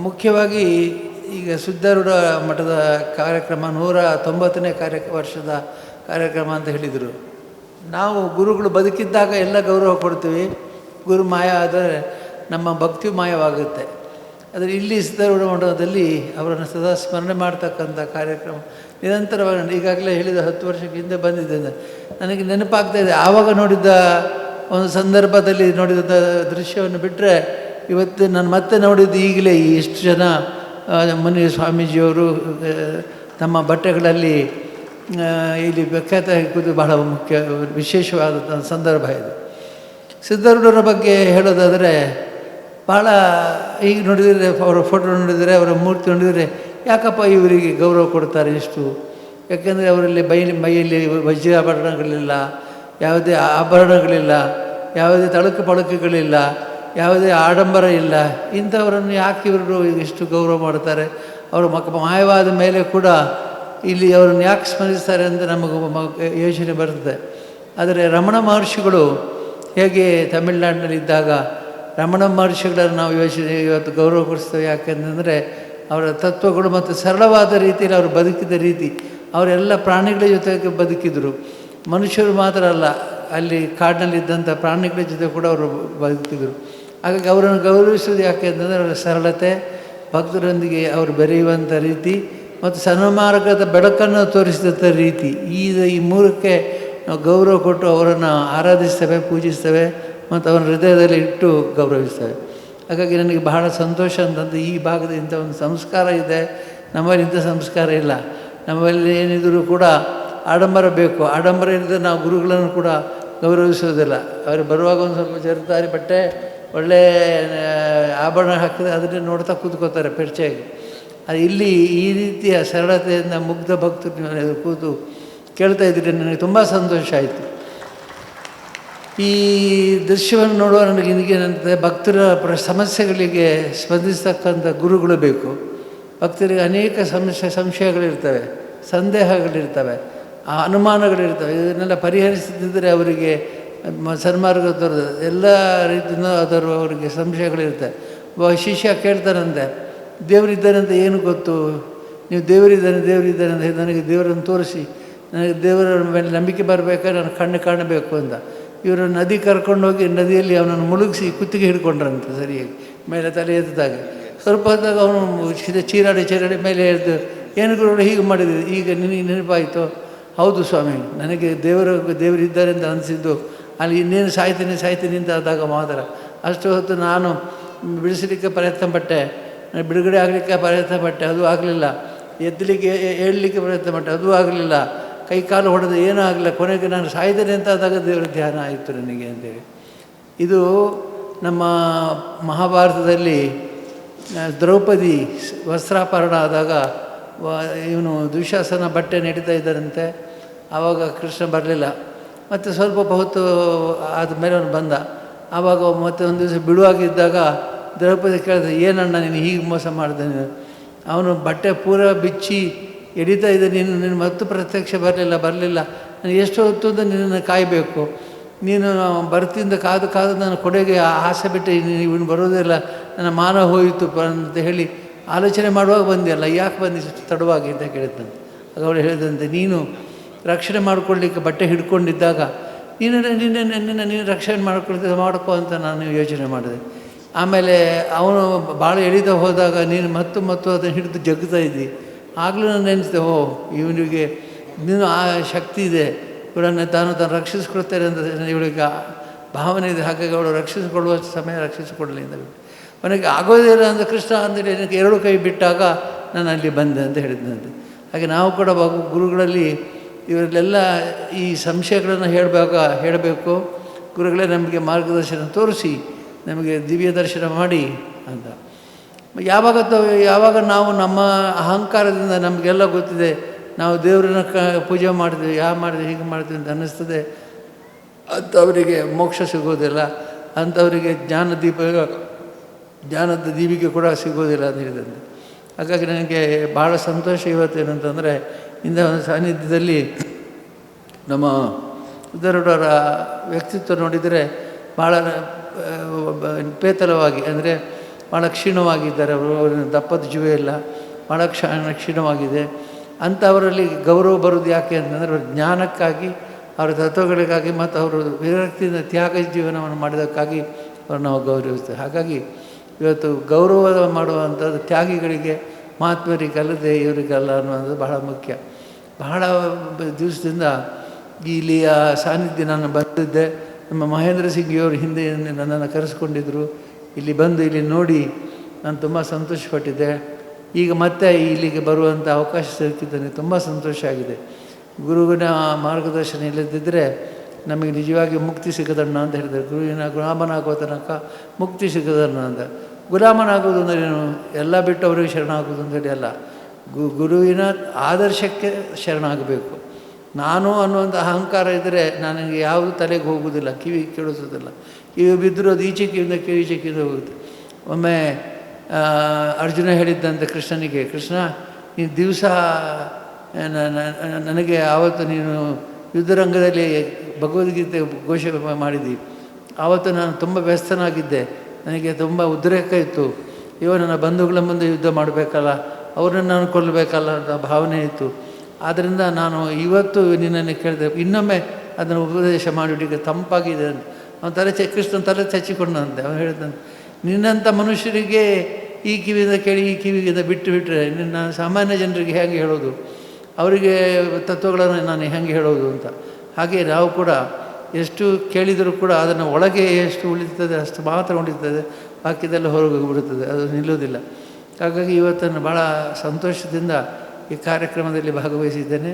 ಮುಖ್ಯವಾಗಿ ಈಗ ಸಿದ್ಧಾರೂಢ ಮಠದ ಕಾರ್ಯಕ್ರಮ 190ನೇ ವರ್ಷದ ಕಾರ್ಯಕ್ರಮ ಅಂತ ಹೇಳಿದರು. ನಾವು ಗುರುಗಳು ಬದುಕಿದ್ದಾಗ ಎಲ್ಲ ಗೌರವ ಕೊಡ್ತೀವಿ, ಗುರು ಮಾಯ ಆದರೆ ನಮ್ಮ ಭಕ್ತಿ ಮಾಯವಾಗುತ್ತೆ. ಆದರೆ ಇಲ್ಲಿ ಸಿದ್ಧಾರೂಢ ಮಠದಲ್ಲಿ ಅವರನ್ನು ಸದಾ ಸ್ಮರಣೆ ಮಾಡ್ತಕ್ಕಂಥ ಕಾರ್ಯಕ್ರಮ ನಿರಂತರವಾಗಿ ಈಗಾಗಲೇ ಹೇಳಿದ 10 ವರ್ಷಕ್ಕೆ ಹಿಂದೆ ಬಂದಿದ್ದೆ. ನನಗೆ ನೆನಪಾಗ್ತಾಯಿದೆ, ಆವಾಗ ನೋಡಿದ್ದ ಒಂದು ಸಂದರ್ಭದಲ್ಲಿ ನೋಡಿದ ದೃಶ್ಯವನ್ನು ಬಿಟ್ಟರೆ ಇವತ್ತು ನಾನು ಮತ್ತೆ ನೋಡಿದ್ದು ಈಗಲೇ ಎಷ್ಟು ಜನ ಮುನಿ ಸ್ವಾಮೀಜಿಯವರು ತಮ್ಮ ಬಟ್ಟೆಗಳಲ್ಲಿ ಇಲ್ಲಿ ಬೆಕ್ಕತ ಕೂತು ಬಹಳ ಮುಖ್ಯ ವಿಶೇಷವಾದ ಸಂದರ್ಭ ಇದು. ಸಿದ್ಧಾರೂಢರ ಬಗ್ಗೆ ಹೇಳೋದಾದರೆ ಭಾಳ ಈಗ ನೋಡಿದರೆ ಅವರ ಫೋಟೋ ನೋಡಿದರೆ, ಅವರ ಮೂರ್ತಿ ನೋಡಿದರೆ ಯಾಕಪ್ಪ ಇವರಿಗೆ ಗೌರವ ಕೊಡ್ತಾರೆ ಇಷ್ಟು? ಯಾಕೆಂದರೆ ಅವರಲ್ಲಿ ಮೈಯಲ್ಲಿ ವಜ್ರಾಭರಣಗಳಿಲ್ಲ, ಯಾವುದೇ ಆಭರಣಗಳಿಲ್ಲ, ಯಾವುದೇ ತಳುಕು ಪಳುಕುಗಳಿಲ್ಲ, ಯಾವುದೇ ಆಡಂಬರ ಇಲ್ಲ. ಇಂಥವರನ್ನು ಯಾಕೆ ಇವರು ಇಷ್ಟು ಗೌರವ ಮಾಡ್ತಾರೆ? ಅವರು ಮಾಯವಾದ ಮೇಲೆ ಕೂಡ ಇಲ್ಲಿ ಅವರನ್ನು ಯಾಕೆ ಸ್ಮರಿಸ್ತಾರೆ ಅಂತ ನಮಗೆ ಯೋಚನೆ ಬರ್ತದೆ. ಆದರೆ ರಮಣ ಮಹರ್ಷಿಗಳು ಹೇಗೆ ತಮಿಳುನಾಡಿನಲ್ಲಿದ್ದಾಗ ರಮಣ ಮಹರ್ಷಿಗಳನ್ನು ನಾವು ಇವತ್ತು ಗೌರವ ಕೊಡಿಸ್ತೇವೆ. ಯಾಕೆಂತಂದರೆ ಅವರ ತತ್ವಗಳು ಮತ್ತು ಸರಳವಾದ ರೀತಿಯಲ್ಲಿ ಅವರು ಬದುಕಿದ ರೀತಿ, ಅವರೆಲ್ಲ ಪ್ರಾಣಿಗಳ ಜೊತೆಗೆ ಬದುಕಿದರು. ಮನುಷ್ಯರು ಮಾತ್ರ ಅಲ್ಲ, ಅಲ್ಲಿ ಕಾಡಿನಲ್ಲಿದ್ದಂಥ ಪ್ರಾಣಿಗಳ ಜೊತೆ ಕೂಡ ಅವರು ಬದುಕಿದರು. ಹಾಗಾಗಿ ಅವರನ್ನು ಗೌರವಿಸೋದು ಯಾಕೆ ಅಂತಂದರೆ ಅವರ ಸರಳತೆ, ಭಕ್ತರೊಂದಿಗೆ ಅವರು ಬೆರೆಯುವಂಥ ರೀತಿ ಮತ್ತು ಸನ್ಮಾರ್ಗದ ಬೆಳಕನ್ನು ತೋರಿಸಿದಂಥ ರೀತಿ, ಈ ಮೂರಕ್ಕೆ ನಾವು ಗೌರವ ಕೊಟ್ಟು ಅವರನ್ನು ಆರಾಧಿಸ್ತೇವೆ, ಪೂಜಿಸ್ತೇವೆ ಮತ್ತು ಅವರ ಹೃದಯದಲ್ಲಿ ಇಟ್ಟು ಗೌರವಿಸ್ತೇವೆ. ಹಾಗಾಗಿ ನನಗೆ ಬಹಳ ಸಂತೋಷ ಅಂತಂದು ಈ ಭಾಗದ ಇಂಥ ಒಂದು ಸಂಸ್ಕಾರ ಇದೆ. ನಮ್ಮಲ್ಲಿ ಇಂಥ ಸಂಸ್ಕಾರ ಇಲ್ಲ. ನಮ್ಮಲ್ಲಿ ಏನಿದ್ರೂ ಕೂಡ ಆಡಂಬರ ಬೇಕು. ಆಡಂಬರ ಇಲ್ಲದೆ ನಾವು ಗುರುಗಳನ್ನು ಕೂಡ ಗೌರವಿಸೋದಿಲ್ಲ. ಅವರು ಬರುವಾಗ ಒಂದು ಸ್ವಲ್ಪ ಜರ್ದಾರಿ ಬಟ್ಟೆ, ಒಳ್ಳೆಯ ಆಭರಣ ಹಾಕಿದ್ರೆ ಅದನ್ನೇ ನೋಡ್ತಾ ಕೂತ್ಕೋತಾರೆ ಪೆರ್ಚಾಗಿ. ಅದು ಇಲ್ಲಿ ಈ ರೀತಿಯ ಸರಳತೆಯಿಂದ ಮುಗ್ಧ ಭಕ್ತರು ಕೂತು ಕೇಳ್ತಾ ಇದ್ದರೆ ನನಗೆ ತುಂಬ ಸಂತೋಷ ಆಯಿತು. ಈ ದೃಶ್ಯವನ್ನು ನೋಡುವ ನನಗೆ ನನಗೇನಂತಂದರೆ, ಭಕ್ತರ ಸಮಸ್ಯೆಗಳಿಗೆ ಸ್ಪಂದಿಸ್ತಕ್ಕಂಥ ಗುರುಗಳು ಬೇಕು. ಭಕ್ತರಿಗೆ ಅನೇಕ ಸಂಶಯಗಳಿರ್ತವೆ, ಸಂದೇಹಗಳಿರ್ತವೆ, ಅನುಮಾನಗಳಿರ್ತವೆ. ಇದನ್ನೆಲ್ಲ ಪರಿಹರಿಸದಿದ್ದರೆ ಅವರಿಗೆ ಸನ್ಮಾರ್ಗ ತೋರಿದ ಎಲ್ಲ ರೀತಿಯೂ ಅದರ ಅವರಿಗೆ ಸಂಶಯಗಳಿರ್ತವೆ. ಒಬ್ಬ ಶಿಷ್ಯ ಕೇಳ್ತಾನಂತೆ, ದೇವರಿದ್ದಾನೆ ಅಂತ ಏನು ಗೊತ್ತು? ನೀವು ದೇವರಿದ್ದಾನೆ ಅಂತ ನನಗೆ ದೇವರನ್ನು ತೋರಿಸಿ, ನನಗೆ ದೇವರ ಮೇಲೆ ನಂಬಿಕೆ ಬರಬೇಕಾದ್ರೆ ನಾನು ಕಣ್ಣು ಕಾಣಬೇಕು ಅಂತ. ಇವರು ನದಿ ಕರ್ಕೊಂಡೋಗಿ ನದಿಯಲ್ಲಿ ಅವನನ್ನು ಮುಳುಗಿಸಿ ಕುತ್ತಿಗೆ ಹಿಡ್ಕೊಂಡ್ರಂತೆ ಸರಿಯಾಗಿ ಮೇಲೆ ತಲೆ ಎತ್ತಿದಾಗ. ಸ್ವಲ್ಪ ಹೊತ್ತಾಗ ಅವನು ಚೀರಾಡಿ ಮೇಲೆ ಎದ್ದು, ಏನು ಗುರುಗಳು ಹೀಗೆ ಮಾಡಿದ್ರಿ? ಈಗ ನಿನಗೆ ನೆನಪಾಯಿತು? ಹೌದು ಸ್ವಾಮಿ, ನನಗೆ ದೇವರಿದ್ದಾರೆ ಅಂತ ಅನಿಸಿದ್ದು ಅಲ್ಲಿ ಇನ್ನೇನು ಸಾಯ್ತೀನಿ ಅಂತ ಆದಾಗ ಮಾತ್ರ. ಅಷ್ಟು ಹೊತ್ತು ನಾನು ಬಿಡಿಸಲಿಕ್ಕೆ ಪ್ರಯತ್ನ ಪಟ್ಟೆ, ಬಿಡುಗಡೆ ಆಗಲಿಕ್ಕೆ ಪ್ರಯತ್ನ ಪಟ್ಟೆ, ಅದು ಆಗಲಿಲ್ಲ. ಏಳಲಿಕ್ಕೆ ಪ್ರಯತ್ನ ಪಟ್ಟೆ, ಅದು ಆಗಲಿಲ್ಲ. ಕೈ ಕಾಲು ಹೊಡೆದು ಏನೂ ಆಗಲಿಲ್ಲ. ಕೊನೆಗೆ ನಾನು ಸಾಯ್ತೇನೆ ಅಂತ ಆದಾಗ ದೇವರ ಧ್ಯಾನ ಆಯಿತು ನನಗೆ ಅಂತೇಳಿ. ಇದು ನಮ್ಮ ಮಹಾಭಾರತದಲ್ಲಿ ದ್ರೌಪದಿ ವಸ್ತ್ರಾಪರಣ ಆದಾಗ ಇವನು ದುಶ್ಯಾಸನ ಬಟ್ಟೆ ನಡೀತಾ ಇದ್ದಾರಂತೆ. ಆವಾಗ ಕೃಷ್ಣ ಬರಲಿಲ್ಲ. ಮತ್ತು ಸ್ವಲ್ಪ ಹೊತ್ತು ಆದಮೇಲೆ ಅವನು ಬಂದ. ಆವಾಗ ಮತ್ತೆ ಒಂದು ದಿವಸ ಬಿಡುವಾಗಿದ್ದಾಗ ದ್ರೌಪದಿ ಕೇಳಿದೆ, ಏನಣ್ಣ ನೀನು ಹೀಗೆ ಮೋಸ ಮಾಡಿದೆ? ಅವನು ಬಟ್ಟೆ ಪೂರ ಬಿಚ್ಚಿ ಎಡಿತಾ ಇದ್ದ, ನೀನು ಮತ್ತು ಪ್ರತ್ಯಕ್ಷ ಬರಲಿಲ್ಲ. ನಾನು ಎಷ್ಟು ಹೊತ್ತು ಅಂತ ನಿನ್ನನ್ನು ಕಾಯಬೇಕು. ನೀನು ಬರ್ತಿಂದ ಕಾದು ನಾನು ಕೊನೆಗೆ ಆಸೆ ಬಿಟ್ಟೆ, ಇವನು ಬರೋದಿಲ್ಲ, ನನ್ನ ಮಾನ ಹೋಯಿತು ಅಂತ ಹೇಳಿ ಆಲೋಚನೆ ಮಾಡುವಾಗ ಬಂದಿಯಲ್ಲ, ಯಾಕೆ ಬಂದಿಷ್ಟು ತಡವಾಗಿ ಅಂತ ಕೇಳಿದ್ದಂತೆ. ಆಗ ಅವಳು ಹೇಳಿದಂತೆ, ನೀನು ರಕ್ಷಣೆ ಮಾಡಿಕೊಳ್ಳಿಕ್ಕೆ ಬಟ್ಟೆ ಹಿಡ್ಕೊಂಡಿದ್ದಾಗ ನೀನು ರಕ್ಷಣೆ ಮಾಡ್ಕೊ ಅಂತ ನಾನು ಯೋಚನೆ ಮಾಡಿದೆ. ಆಮೇಲೆ ಅವನು ಭಾಳ ಎಳಿತಾ ಹೋದಾಗ ನೀನು ಮತ್ತು ಅದನ್ನು ಹಿಡಿದು ಜಗ್ತಾ ಇದ್ದಿ. ಆಗಲೂ ನಾನು ನೆನೆಸಿದೆ, ಇವನಿಗೆ ನೀನು ಆ ಶಕ್ತಿ ಇದೆ, ಇವರನ್ನು ತಾನು ರಕ್ಷಿಸ್ಕೊಳ್ತಾರೆ ಅಂತ ಇವಳಿಗೆ ಭಾವನೆ ಇದೆ. ಹಾಗಾಗಿ ಅವಳು ರಕ್ಷಿಸಿಕೊಳ್ಳುವ ಸಮಯ ರಕ್ಷಿಸಿಕೊಳ್ಳಲಿ ಅಂತ ಅವನಿಗೆ ಆಗೋದಿಲ್ಲ ಅಂತ ಕೃಷ್ಣ ಅಂದರೆ ನನಗೆ 2 ಕೈ ಬಿಟ್ಟಾಗ ನಾನು ಅಲ್ಲಿ ಬಂದೆ ಅಂತ ಹೇಳಿದ್ದಂತೆ. ಹಾಗೆ ನಾವು ಕೂಡ ಗುರುಗಳಲ್ಲಿ ಇವರಲ್ಲೆಲ್ಲ ಈ ಸಂಶಯಗಳನ್ನು ಹೇಳಬೇಕು. ಗುರುಗಳೇ ನಮಗೆ ಮಾರ್ಗದರ್ಶನ ತೋರಿಸಿ, ನಮಗೆ ದಿವ್ಯ ದರ್ಶನ ಮಾಡಿ ಅಂತ. ಯಾವಾಗ ನಾವು ನಮ್ಮ ಅಹಂಕಾರದಿಂದ ನಮಗೆಲ್ಲ ಗೊತ್ತಿದೆ, ನಾವು ದೇವರನ್ನ ಪೂಜೆ ಮಾಡ್ತೀವಿ, ಹೀಗೆ ಮಾಡ್ತೀವಿ ಅಂತ ಅನ್ನಿಸ್ತದೆ, ಅಂಥವರಿಗೆ ಮೋಕ್ಷ ಸಿಗೋದಿಲ್ಲ, ಅಂಥವರಿಗೆ ಜ್ಞಾನದ ದೀಪಿಗೆ ಕೂಡ ಸಿಗೋದಿಲ್ಲ ಅಂತ ಹೇಳಿದಂತೆ. ಹಾಗಾಗಿ ನನಗೆ ಭಾಳ ಸಂತೋಷ ಇವತ್ತೇನಂತಂದರೆ, ಇಂಥ ಒಂದು ಸಾನ್ನಿಧ್ಯದಲ್ಲಿ ನಮ್ಮ ಸಿದ್ಧಾರೂಢರ ವ್ಯಕ್ತಿತ್ವ ನೋಡಿದರೆ ಭಾಳ ಪೇತಲವಾಗಿ, ಅಂದರೆ ಭಾಳ ಕ್ಷೀಣವಾಗಿದ್ದಾರೆ ಅವರು. ಅವರ ದಪ್ಪದ ಜೀವ ಇಲ್ಲ, ಭಾಳ ಕ್ಷೀಣವಾಗಿದೆ. ಅಂಥವರಲ್ಲಿ ಗೌರವ ಬರೋದು ಯಾಕೆ ಅಂತಂದರೆ ಅವ್ರ ಜ್ಞಾನಕ್ಕಾಗಿ, ಅವರ ತತ್ವಗಳಿಗಾಗಿ ಮತ್ತು ಅವರು ವಿರಕ್ತಿಯಿಂದ ತ್ಯಾಗ ಜೀವನವನ್ನು ಮಾಡಿದ್ದಕ್ಕಾಗಿ ಅವ್ರು ನಾವು ಗೌರವಿಸ್ತೇವೆ. ಹಾಗಾಗಿ ಇವತ್ತು ಗೌರವ ಮಾಡುವಂಥದ್ದು ತ್ಯಾಗಿಗಳಿಗೆ, ಮಹಾತ್ಮರಿಗಲ್ಲದೆ ಇವರಿಗಲ್ಲ ಅನ್ನೋದು ಬಹಳ ಮುಖ್ಯ. ಬಹಳ ದಿವಸದಿಂದ ಇಲ್ಲಿಯ ಸಾನ್ನಿಧ್ಯ ನಾನು ಬಂದಿದ್ದೆ. ನಮ್ಮ ಮಹೇಂದ್ರ ಸಿಂಗಿಯವರು ಹಿಂದೆ ನನ್ನನ್ನು ಕರೆಸ್ಕೊಂಡಿದ್ದರು. ಇಲ್ಲಿ ಬಂದು ಇಲ್ಲಿ ನೋಡಿ ನಾನು ತುಂಬ ಸಂತೋಷಪಟ್ಟಿದ್ದೆ. ಈಗ ಮತ್ತೆ ಇಲ್ಲಿಗೆ ಬರುವಂಥ ಅವಕಾಶ ಸಿಕ್ಕಿದ್ದಾನೆ, ತುಂಬ ಸಂತೋಷ ಆಗಿದೆ. ಗುರುವಿನ ಮಾರ್ಗದರ್ಶನ ಇಲ್ಲದಿದ್ದರೆ ನಮಗೆ ನಿಜವಾಗಿ ಮುಕ್ತಿ ಸಿಗದಣ್ಣ ಅಂತ ಹೇಳಿದ್ದಾರೆ. ಗುರುವಿನ ಗುಲಾಮನಾಗುವ ತನಕ ಮುಕ್ತಿ ಸಿಗದಣ್ಣ ಅಂತ. ಗುಲಾಮನಾಗೋದು ಅಂದರೆ ಏನು? ಎಲ್ಲ ಬಿಟ್ಟು ಅವರಿಗೆ ಶರಣಾಗೋದು ಅಂತೇಳಿ ಅಲ್ಲ. ಗುರುವಿನ ಆದರ್ಶಕ್ಕೆ ಶರಣಾಗಬೇಕು. ನಾನು ಅನ್ನುವಂಥ ಅಹಂಕಾರ ಇದ್ದರೆ ನನಗೆ ಯಾವುದು ತಲೆಗೆ ಹೋಗುವುದಿಲ್ಲ, ಕಿವಿ ಕೇಳಿಸೋದಿಲ್ಲ. ಕಿವಿ ಬಿದ್ದರೂ ಅದು ಈಚೆ ಕಿವಿಯಿಂದ ಈಚೆ ಕಿವಿಯಿಂದ ಹೋಗುತ್ತೆ. ಒಮ್ಮೆ ಅರ್ಜುನ ಹೇಳಿದ್ದಂತೆ ಕೃಷ್ಣನಿಗೆ, ಕೃಷ್ಣ ನೀನು ದಿವಸ ನನಗೆ ಆವತ್ತು ನೀನು ಯುದ್ಧರಂಗದಲ್ಲಿ ಭಗವದ್ಗೀತೆ ಘೋಷಣೆ ಮಾಡಿದ್ದಿ. ಆವತ್ತು ನಾನು ತುಂಬ ವ್ಯಸ್ತನಾಗಿದ್ದೆ, ನನಗೆ ತುಂಬ ಉದ್ರೇಕ ಇತ್ತು. ನನ್ನ ಬಂಧುಗಳ ಮುಂದೆ ಯುದ್ಧ ಮಾಡಬೇಕಲ್ಲ, ಅವ್ರನ್ನ ನಾನು ಕೊಲ್ಲಬೇಕಲ್ಲ ಅಂತ ಭಾವನೆ ಇತ್ತು. ಆದ್ದರಿಂದ ನಾನು ಇವತ್ತು ನಿನ್ನನ್ನು ಕೇಳಿದೆ, ಇನ್ನೊಮ್ಮೆ ಅದನ್ನು ಉಪದೇಶ ಮಾಡಿಬಿಟ್ಟಿಗೆ ತಂಪಾಗಿದೆ ಅಂತ. ಅವನು ಕೃಷ್ಣ ತಲೆ ಚಚ್ಚಿಕೊಂಡಂತೆ. ಅವನು ಹೇಳಿದಂತೆ, ನಿನ್ನಂಥ ಮನುಷ್ಯರಿಗೆ ಈ ಕಿವಿಯಿಂದ ಕೇಳಿ ಈ ಕಿವಿಯಿಂದ ಬಿಟ್ಟರೆ ನಿನ್ನ ಸಾಮಾನ್ಯ ಜನರಿಗೆ ಹೇಗೆ ಹೇಳೋದು, ಅವರಿಗೆ ತತ್ವಗಳನ್ನು ನಾನು ಹೇಗೆ ಹೇಳೋದು ಅಂತ. ಹಾಗೆ ನಾವು ಕೂಡ ಎಷ್ಟು ಕೇಳಿದರೂ ಕೂಡ ಅದನ್ನು ಒಳಗೆ ಎಷ್ಟು ಉಳಿತದೆ ಅಷ್ಟು ಮಾತ್ರ ಉಳಿತದೆ, ಬಾಕಿದೆಲ್ಲ ಹೊರಗೆ ಹೋಗಿಬಿಡುತ್ತದೆ, ಅದು ನಿಲ್ಲೋದಿಲ್ಲ. ಹಾಗಾಗಿ ಇವತ್ತನ್ನು ಭಾಳ ಸಂತೋಷದಿಂದ ಈ ಕಾರ್ಯಕ್ರಮದಲ್ಲಿ ಭಾಗವಹಿಸಿದ್ದೇನೆ.